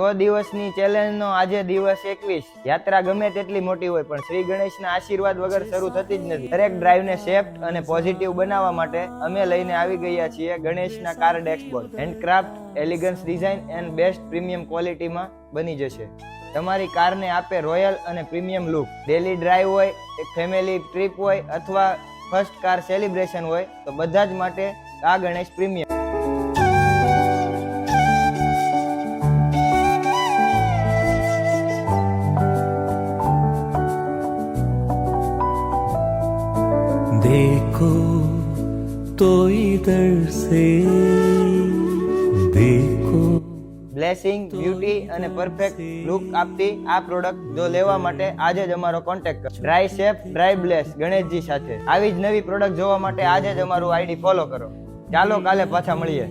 100 દિવસની ચેલેન્જનો આજે દિવસ 21. યાત્રા ગમે તેટલી મોટી હોય પણ શ્રી ગણેશના આશીર્વાદ વગર શરૂ થતી જ નથી. દરેક ડ્રાઈવને સેફ અને પોઝિટિવ બનાવવા માટે અમે લઈને આવી ગયા છીએ ગણેશના car dashboard. Handcraft, elegance design and best premium ક્વોલિટીમાં બની જશે. તમારી કારને આપે રોયલ અને પ્રીમિયમ લુક. ડેલી ડ્રાઈવ હોય, એક ફેમિલી ટ્રીપ હોય અથવા ફર્સ્ટ કાર સેલિબ્રેશન હોય તો બધા જ માટે આ ગણેશ પ્રીમિયમ. देखो तो इधर से देखो. બ્લેસિંગ, બ્યુટી અને પરફેક્ટ લુક આપતી આ પ્રોડક્ટ જો લેવા માટે આજે જ અમારો કોન્ટેક્ટ કરો. Dry safe, dry bless Ganeshji સાથે આવી જ નવી પ્રોડક્ટ જોવા માટે આજે જ અમારું આઈડી ફોલો કરો. ચાલો કાલે પાછા મળીએ.